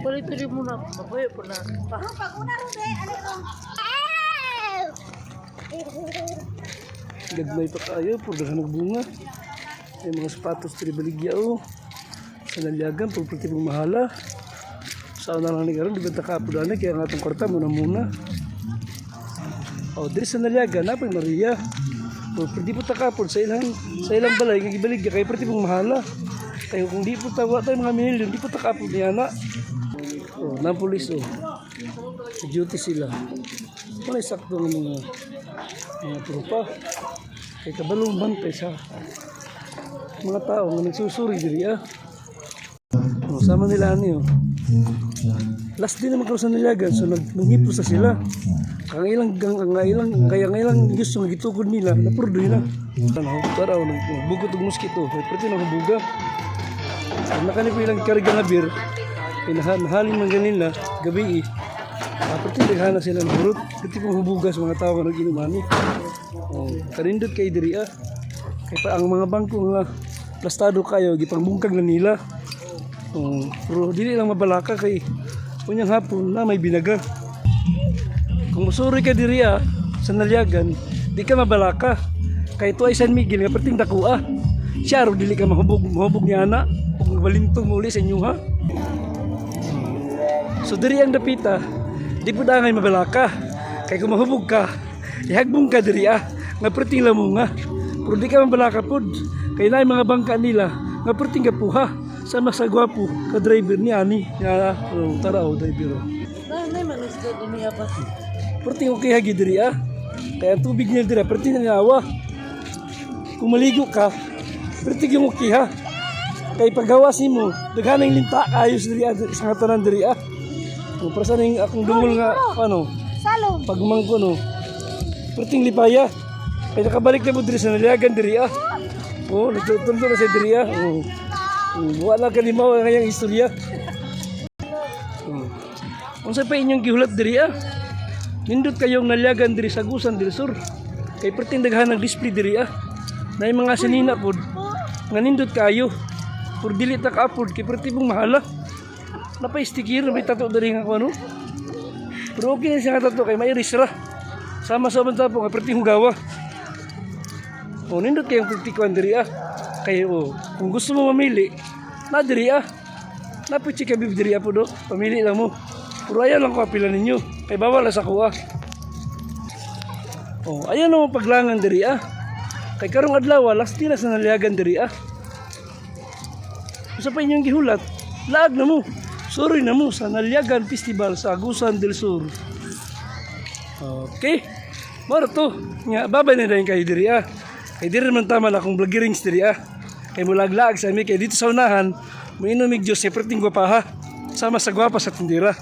Palit rin muna. Mabuhay po na. Gagmay pa kayo, puro nagbunga. May mga sapatos tribaligya o. Sa nalyagan, pagpulti pong mahala. Saan na lang ni karon, di ba takapudan kaya nga itong kwarta muna. O, diri sa nalyagan, napay Maria. O, di po takapod sa ilang balay, kagibaligya, kaya pati pong mahala. Kaya kung di po tawa tayo mga minilyon, di po takapod niya na. O, ng pulis o. Duty sila. Wala sakto ng mga tropa. Kaya kabalong bantay sa mga tao na nagsusuri diri O, sama nila o. Last din naman karon sa nilyagan, so nanghipo sa sila. Kaya ngailang gusto nga gitukod nila, napurdo nila. Taraw bugot og mosquito, pwede na hubuga. Sa nakani po ilang karga nga beer, pinahalin man ganila gabi. Pwede daghana sila ng burot, pwede pong hubugas mga tao nga nag-inumani. Karindot kay diri Kaya pa ang mga bangko nga plastado kayo, gipangbungkag na nila. Pero dili lang mabalaka kay unyang hapon na may binaga. Kung musuri ka diri sa nalyagan, di ka mabalaka. Kay tuay San Miguel nga perting dakua. Siya ro dili ka mahubog niya na kung balintong muli sa inyo So diri ang dapita, di po dangay mabalaka. Kay kung mahubog ka, ihagbong ka diri nga perting lamunga. Pero di ka mabalaka pod. Kay naay mga bangka nila nga perting gapuha. Sama sa gwapo ka driver ni ani taraw driver Nay manisdo dini apa. perting okay hagi diri kaya ang tubig niya diri perting nangawa kung maligo ka perting yung okay kay paggawas nimo daghanang linta ayos diri sa tanan diri kung para sa ning akong dungol nga Salong. pagmangko perting lipaya kay nakabalik na mo diri sa nalyagan diri nagtutundo na sa diri wala kalimaw ang kanyang istorya. Kung sa pa inyong gihulat diri nindot kayong nalyagan diri sa Agusan del Sur. Kay perting daghan ng display diri na yung mga sinina pod nga nindot kayo. Pur dili ta ka-upload kay perting pong mahala. Napay sticker may tato diri nga ano. Pero okay na siya tato kay may iris ra. Sama-sama ta po nga perting hugawa. Nindot kayong pertikuan diri kayo kung gusto mo mamili na diri napuchi ka bib diri po do pamili lang mo pero ayan lang ko apila ninyo kay bawal sa kuha ayan mo paglangan diri kay karong adlaw last na sa nalyagan diri usa pa inyong gihulat laag na mo sorry na mo sa Nalyagan Festival sa Agusan del Sur. Okay maro to nga babay na dayon kay diri kay diri man tama na akong vloggerings diri kay mulaglaag sa mi kay dito sa unahan mo inomig Diyos sa perting gwapaha sama sa gwapa sa tindira.